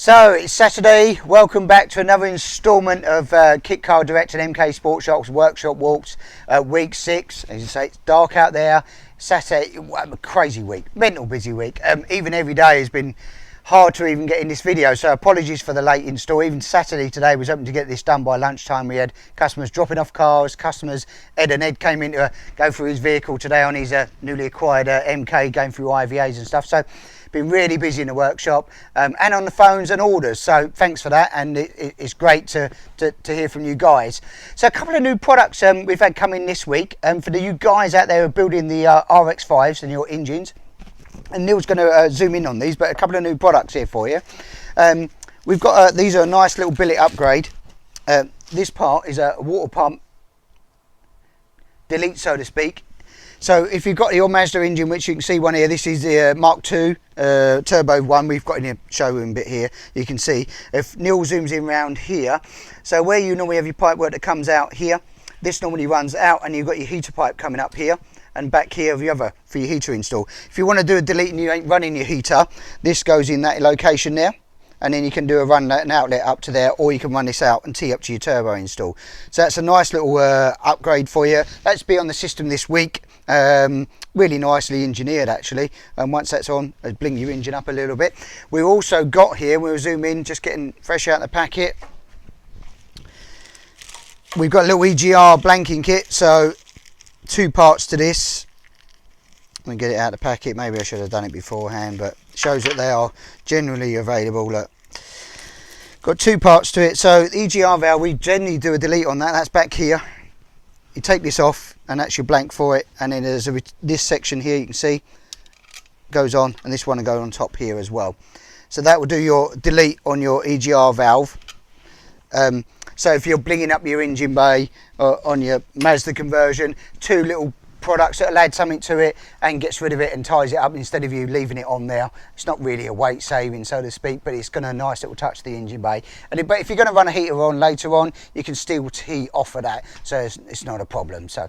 So it's Saturday, welcome back to another instalment of Kit Car Direct and MK Sport Shop's Workshop Walks, week 6. As you say, it's dark out there. Saturday, a crazy week, mental busy week. Even every day has been hard to even get in this video, so apologies for the late install. Even Saturday today was hoping to get this done by lunchtime. We had customers dropping off cars, Ed came in to go through his vehicle today on his newly acquired MK, going through IVAs and stuff. So been really busy in the workshop and on the phones and orders, so thanks for that, and it's great to hear from you guys. So a couple of new products we've had come in this week, for the you guys out there who are building the RX5s and your engines, and Neil's going to zoom in on these, but a couple of new products here for you. We've got these are a nice little billet upgrade. This part is a water pump delete, so to speak. So if you've got your Mazda engine, which you can see one here, this is the Mark II turbo one we've got in the showroom bit here, you can see. If Neil zooms in round here, so where you normally have your pipework that comes out here, this normally runs out, and you've got your heater pipe coming up here, and back here the other for your heater install. If you want to do a delete and you ain't running your heater, this goes in that location there, and then you can do an outlet up to there, or you can run this out and tee up to your turbo install. So that's a nice little upgrade for you. That's be on the system this week. Really nicely engineered actually, and once that's on, bling your engine up a little bit. We've also got here, we'll zoom in, just getting fresh out of the packet, we've got a little EGR blanking kit, so 2 parts to this. Let me get it out of the packet. Maybe I should have done it beforehand, but it shows that they are generally available. Look, got 2 parts to it. So the EGR valve, we generally do a delete on that. That's back here. You take this off, and that's your blank for it. And then there's this section here, you can see, goes on, and this one will go on top here as well. So that will do your delete on your EGR valve. So if you're blinging up your engine bay on your Mazda conversion, 2 little products that'll add something to it and gets rid of it and ties it up instead of you leaving it on there. It's not really a weight saving, so to speak, but it's going to nice little touch the engine bay. But if you're going to run a heater on later on, you can still heat off of that, so it's not a problem. So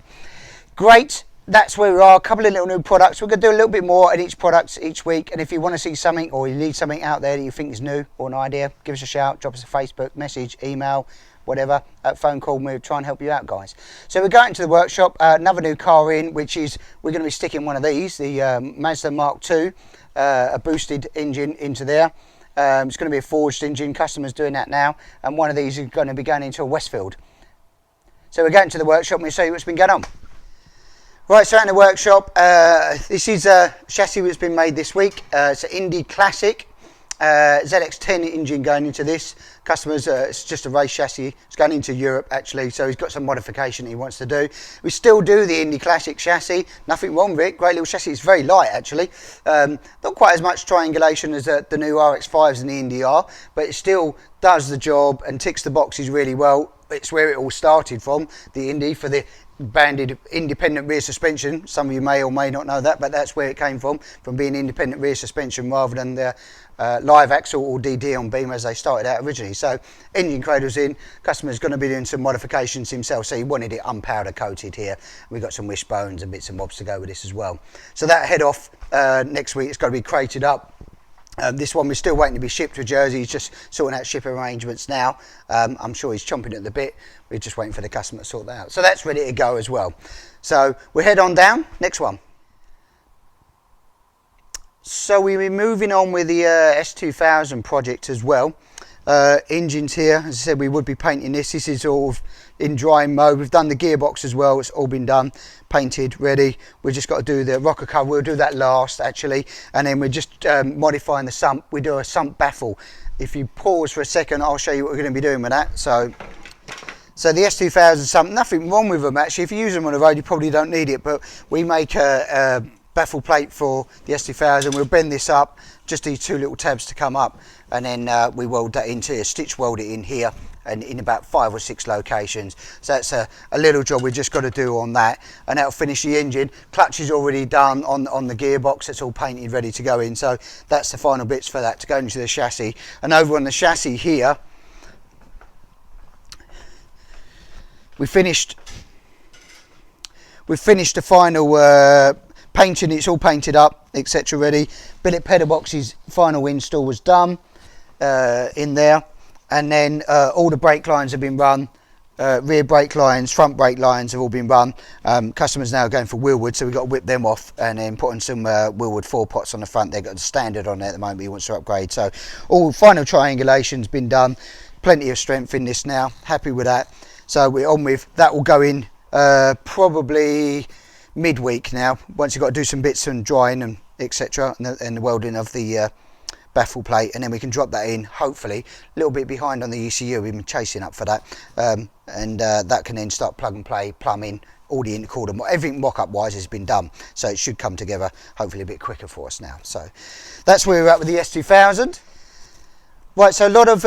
great. That's where we are. A couple of little new products. We're going to do a little bit more in each product each week, and if you want to see something or you need something out there that you think is new or an idea, give us a shout, drop us a Facebook message, email, whatever, phone call, we'll try and help you out, guys. So we're going to the workshop, another new car in, which is, we're going to be sticking one of these, the Mazda Mark II, a boosted engine into there. It's going to be a forged engine, customers doing that now, and one of these is going to be going into a Westfield. So we're going to the workshop and we'll show you what's been going on. Right, so in the workshop, this is a chassis that's been made this week. It's an Indy Classic. ZX10 engine going into this. Customers, it's just a race chassis. It's going into Europe actually, so he's got some modification he wants to do. We still do the Indy Classic chassis, nothing wrong with it, great little chassis. It's very light actually, not quite as much triangulation as the new RX5s and the Indy are, but it still does the job and ticks the boxes really well. It's where it all started from, the Indy, for the banded independent rear suspension. Some of you may or may not know that, but that's where it came from being independent rear suspension rather than the live axle or DD on beam as they started out originally. So engine cradle's in, customer's going to be doing some modifications himself, so he wanted it unpowder coated here. We've got some wishbones and bits and bobs to go with this as well. So that head off next week, it's got to be crated up. This one we're still waiting to be shipped to Jersey. He's just sorting out shipping arrangements now. I'm sure he's chomping at the bit. We're just waiting for the customer to sort that out. So that's ready to go as well. So we head on down. Next one. So we'll be moving on with the S2000 project as well. Engines here, as I said, we would be painting this. This is all in drying mode. We've done the gearbox as well. It's all been done, painted, ready. We've just got to do the rocker cover. We'll do that last actually, and then we're just modifying the sump. We do a sump baffle. If you pause for a second, I'll show you what we're going to be doing with that. So the S2000 sump, nothing wrong with them actually. If you use them on the road, you probably don't need it, but we make a baffle plate for the S2000. We'll bend this up, just these 2 little tabs to come up, and then we weld that into here, stitch weld it in here, and in about 5 or 6 locations. So that's a little job we just got to do on that, and that'll finish the engine. Clutch is already done on the gearbox. It's all painted, ready to go in. So that's the final bits for that to go into the chassis. And over on the chassis here, we finished the final painting. It's all painted up, etc. ready. Billet pedal box's final install was done. in there, and then all the brake lines have been run. Rear brake lines, front brake lines have all been run. Customers now are going for wheelwood, so we've got to whip them off and then put on some wheelwood 4-pots on the front. They've got the standard on there at the moment, but he wants to upgrade. So all final triangulation's been done. Plenty of strength in this now. Happy with that. So we're on with that. Will go in probably midweek now. Once you've got to do some bits and drying and etc. and the welding of the baffle plate, and then we can drop that in, hopefully a little bit behind on the ECU. We've been chasing up for that, and that can then start plug and play, plumbing, all the intercooler, everything mock-up wise has been done, so it should come together hopefully a bit quicker for us now. So that's where we're at with the S2000. Right, so a lot of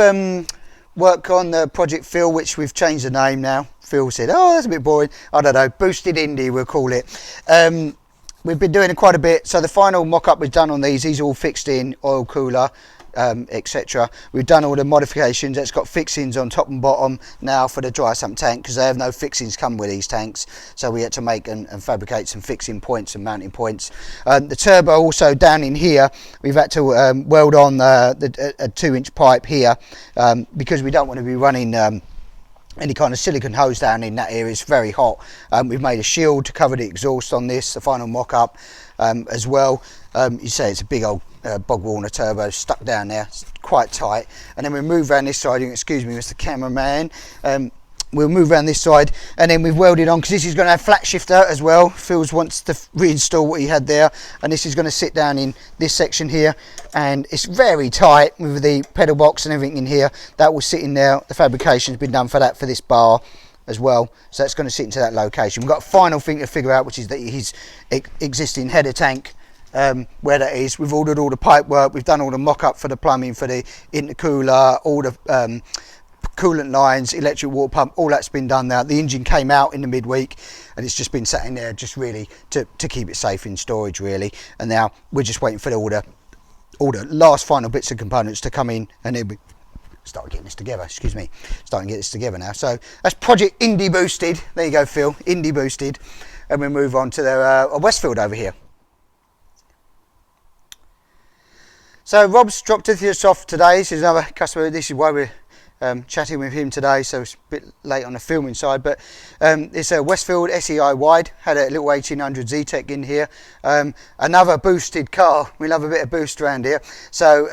work on the Project Phil, which we've changed the name now. Phil said, oh, that's a bit boring. I don't know, Boosted Indy we'll call it. We've been doing quite a bit. So the final mock-up we've done on these all fixed in, oil cooler, etc. We've done all the modifications. It's got fixings on top and bottom now for the dry sump tank, because they have no fixings come with these tanks. So we had to make and fabricate some fixing points and mounting points. The turbo also down in here, we've had to weld on a 2-inch pipe here, because we don't want to be running any kind of silicone hose down in that area. It's very hot. We've made a shield to cover the exhaust on this, the final mock-up as well. You say it's a big old Bog Warner turbo stuck down there. It's quite tight. And then we move around this side. You can excuse me, Mr. Cameraman. We'll move around this side, and then we've welded on, because this is going to have flat shifter as well. Phil wants to reinstall what he had there, and this is going to sit down in this section here, and it's very tight with the pedal box and everything in here. That will sit in there. The fabrication's been done for that, for this bar as well, so that's going to sit into that location. We've got a final thing to figure out, which is that his existing header tank, where that is. We've ordered all the pipe work. We've done all the mock-up for the plumbing, for the intercooler, all the coolant lines, electric water pump, all that's been done now. The engine came out in the midweek, and it's just been sat in there just really to keep it safe in storage really. And now we're just waiting for all the last final bits and components to come in, and then we start getting this together. Excuse me, starting to get this together now. So that's Project Indy Boosted. There you go, Phil, Indy Boosted. And we move on to the Westfield over here. So Rob's dropped us off today. This is another customer. This is why we're chatting with him today, so it's a bit late on the filming side, but it's a Westfield SEI wide. Had a little 1800 Z-Tech in here. Another boosted car. We love a bit of boost around here, so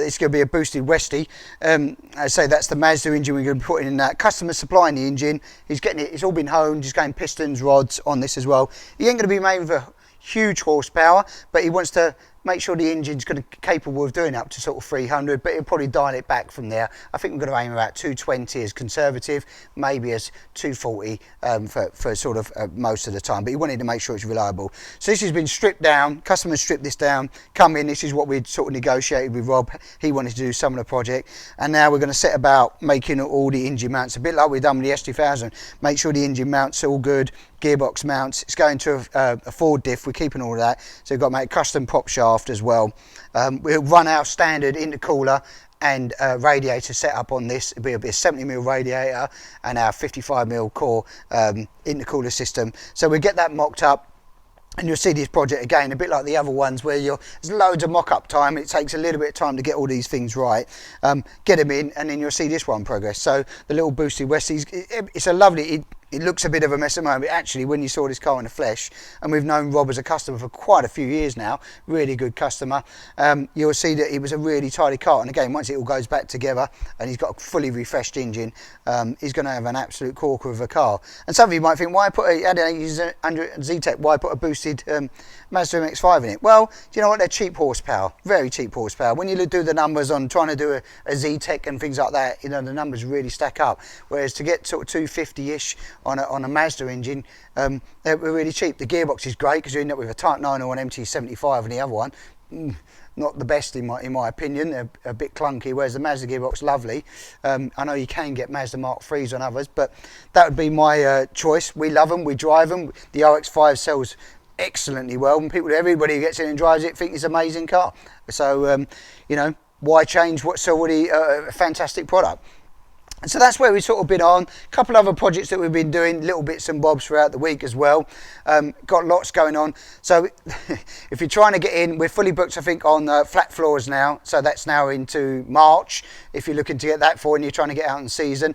it's going to be a boosted Westie. I say that's the Mazda engine we're going to be putting in that. Customer supplying the engine. He's getting it. It's all been honed. He's going pistons, rods on this as well. He ain't going to be made with a huge horsepower, but he wants to make sure the engine's capable of doing up to sort of 300, but he'll probably dial it back from there. I think we're going to aim about 220 as conservative, maybe as 240 for sort of most of the time, but he wanted to make sure it's reliable. So this has been stripped down. Customers stripped this down, come in. This is what we'd sort of negotiated with Rob. He wanted to do some of the project, and now we're going to set about making all the engine mounts, a bit like we've done with the S2000. Make sure the engine mounts are all good, gearbox mounts. It's going to a Ford diff. We're keeping all of that, so we've got to make a custom prop shaft as well. We'll run our standard intercooler and radiator setup on this. It'll be a 70mm radiator and our 55mm core intercooler system. So we'll get that mocked up, and you'll see this project again a bit like the other ones, where there's loads of mock-up time. It takes a little bit of time to get all these things right, get them in, and then you'll see this one progress. So the little boosted Westies, it's a lovely, it looks a bit of a mess at the moment, but actually when you saw this car in the flesh, and we've known Rob as a customer for quite a few years now, really good customer, you'll see that it was a really tidy car. And again, once it all goes back together and he's got a fully refreshed engine, he's going to have an absolute corker of a car. And some of you might think, why put an 1800 Z-Tech, why put a boosted Mazda MX-5 in it? Well, do you know what? They're cheap horsepower, very cheap horsepower. When you do the numbers on trying to do a Z-Tech and things like that, you know, the numbers really stack up. Whereas to get sort of 250-ish on a Mazda engine, they're really cheap. The gearbox is great, because you end up with a Type 9 or an MT75, and the other one, not the best in my opinion. They're a bit clunky, whereas the Mazda gearbox, lovely. I know you can get Mazda Mark 3s on others, but that would be my choice. We love them, we drive them. The RX-5 sells excellently well, and everybody who gets in and drives it think it's an amazing car. So you know, why change what's already a fantastic product? So that's where we've sort of been on. A couple other projects that we've been doing, little bits and bobs throughout the week as well. Got lots going on. So if you're trying to get in, we're fully booked, I think, on flat floors now. So that's now into March, if you're looking to get that for and you're trying to get out in season.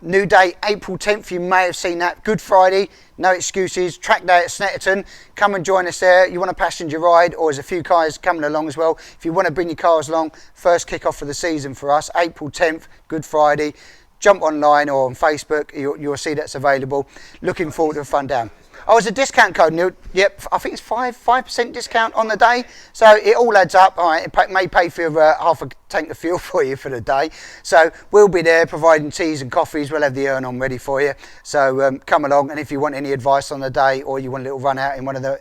New date, April 10th, you may have seen that. Good Friday, no excuses. Track day at Snetterton. Come and join us there. You want a passenger ride, or there's a few cars coming along as well. If you want to bring your cars along, first kick-off for the season for us, April 10th, Good Friday. Jump online or on Facebook, you'll see that's available. Looking forward to a fun down. Oh, it's a discount code, Neil. Yep, I think it's 5% discount on the day. So it all adds up. All right, it may pay for half a tank of fuel for you for the day. So we'll be there providing teas and coffees. We'll have the urn on ready for you. So come along, and if you want any advice on the day, or you want a little run out in one of the,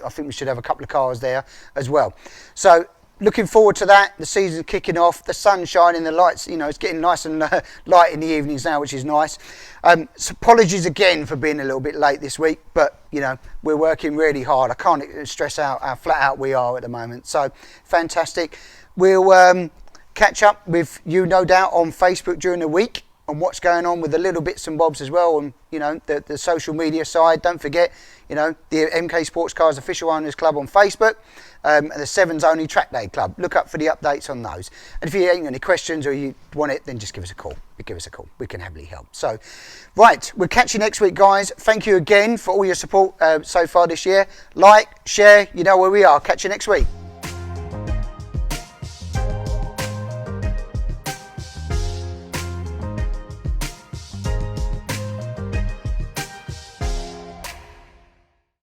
I think we should have a couple of cars there as well. So looking forward to that. The season's kicking off. The sun's shining. The lights, it's getting nice and light in the evenings now, which is nice. So apologies again for being a little bit late this week, but we're working really hard. I can't stress out how flat out we are at the moment. So fantastic. We'll catch up with you, no doubt, on Facebook during the week on what's going on with the little bits and bobs as well, and the social media side. Don't forget, the MK Sports Cars Official Owners Club on Facebook, and the Sevens Only Track Day Club. Look up for the updates on those. And if you ain't got any questions or you want it, then just give us a call. We can happily help. So, right, we'll catch you next week, guys. Thank you again for all your support so far this year. Like, share, you know where we are. Catch you next week.